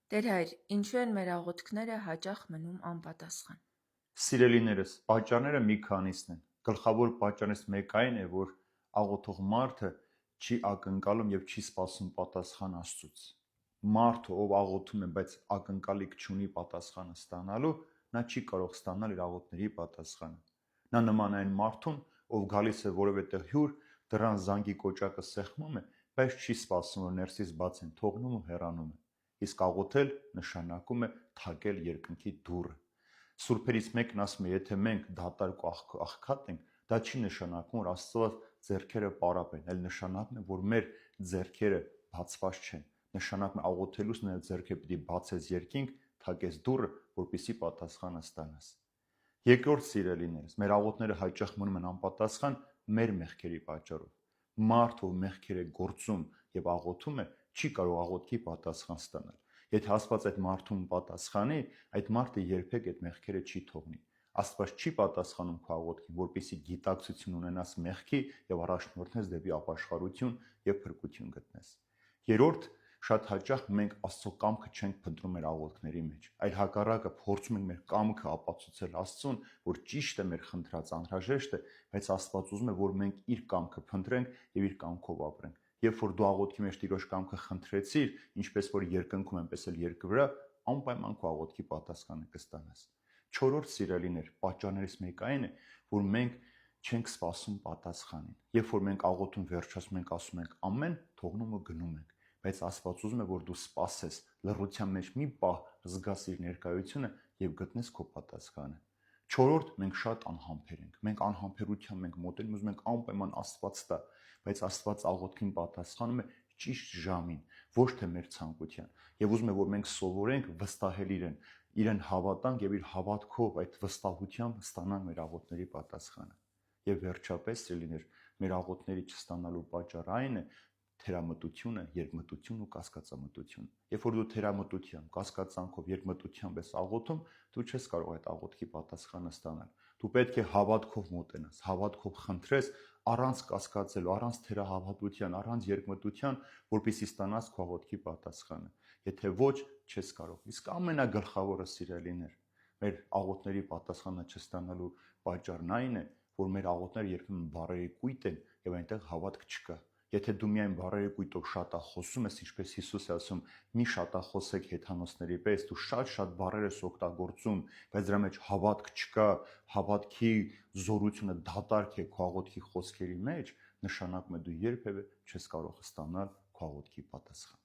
Տեր Հայր, ինչու են մեր աղոթքները հաճախ մնում անպատասխան։ Սիրելիներս, պատճառները մի քանիսն են։ Գլխավոր պատճառներից մեկը այն է, որ աղոթող մարդը չի ակնկալում եւ չի սպասում պատասխան Աստծուց։ Մարդը, ով աղոթում է, բայց ակնկալիք չունի պատասխանը ստանալու, նա չի կարող ստանալ իր աղոթների պատասխանը։ Նա նման է այն մարդուն, ով գալիս է որևէ տեղ հյուր, դռան զանգի կոճակը սեղմում է, բայց չի սպասում, որ ներսից բացեն, թողնում ու հեռանում է։ Իսկ աղոթել նշանակում է թակել երկնքի դուռը։ Սուրբերից մեկն ասում է, եթե մենք դատարկ աղքատ ենք, դա չի նշանակում, որ Աստծո ձեռքերը պարապ են, այլ նշանակում է, որ մեր ձեռքերը բացված չեն։ Նշանակում է աղոթելուց նաև ձեռքը պիտի բացես երկինք, թակես դուռը, որպեսզի պատասխանը ստանաս։ Երկրորդ սիրելիներս, մեր աղոթները հաճախ մնում են անպատասխան մեր մեղքերի պատճառով։ Մարդ, ով մեղքեր է գործում եւ աղոթում է, չի կարող աղոթքի պատասխան ստանալ։ Եթե Աստված այդ մարդուն պատասխանի, այդ մարդը երբեք այդ մեղքերը չի թողնի։ Աստված չի պատասխանում քո աղոթքին, որպեսզի գիտակցություն ունենաս մեղքի եւ առաջնորդես դեպի ապաշխարություն եւ փրկություն գտնես։ Երրորդ, շատ հաճախ մենք Աստծո կամքը չենք փնտրում մեր աղոթքների մեջ, այլ հակառակը փորձում ենք մեր կամքը ապացուցել Աստծուն, որ ճիշտ է մեր խնդրած անհրաժեշտ է, բայց Աստված ուզում է, որ մենք իր կամքը փնտրենք եւ իր կամքով ապրենք։ Երբ որ դու աղոթքի մեջ Տիրոջ կամքը խնդրեցիր, ինչպես որ երկնքում այնպես էլ երկրի վրա, անպայման քո աղոթքի պատասխանը կստանաս։ Չորրորդ սիրելիներ, պատճառներից մեկը այն է, որ մենք չենք սպասում պատասխանին։ Երբ որ մենք աղոթում վերջացնում ենք, ասում ենք ամեն, թողնում ու գնում ենք, բայց Աստված ուզում է, որ դու սպասես, լռության մեջ մի պահ զգաս իր ներկայությունը եւ գտնես քո պատասխանը։ Չորրորդ, մենք շատ անհամբեր ենք։ Մենք անհամբերությամբ ենք մոտենում, ուզում ենք անպայման Աստված տա, բայց Աստված աղոթքին պատասխանում է ճիշտ ժամին, ոչ թե մեր ցանկության։ Եվ ուզում է, որ մենք սովորենք վստահել իրեն հավատանք եւ իր հավատքով այդ վստահությամբ ստանանք մեր աղոթների պատասխանը։ Եվ վերջապես, սիրելիներ, մեր աղոթների չստանալու պատճառը այն է թերամտությունը, երկմտություն ու կասկածամտություն։ Երբ որ դու թերամտությամբ, կասկածանքով, երկմտությամբ ես աղոթում, դու չես կարող այդ աղոթքի պատասխանը ստանալ։ Դու պետք է հավատքով մոտենաս, հավատքով խնդրես, առանց կասկածելու, առանց թերահավատության, առանց երկմտության, որպեսզի ստանաս քո աղոթքի պատասխանը։ Եթե ոչ, չես կարող։ Իսկ ամենագլխավորը, սիրելիներ, մեր աղոթների պատասխանը չստանալու պատճառն այն է, որ մեր աղոթները երբեմն բառերի կույտ են եւ այնտեղ հավատք չկա։ Եթե դու միայն բառերի կույտով շատախոսում ես, ինչպես Հիսուս է ասում, մի շատախոսեք հեթանոսների պես, դու շատ բառեր ես օգտագործում, բայց դրա մեջ հավատք չկա, հավատքի զորությունը դատարկ է քո աղոթքի խոսքերի մեջ, նշանակում է դու երբևէ չես կարող ստանալ քո աղոթքի պատասխանը։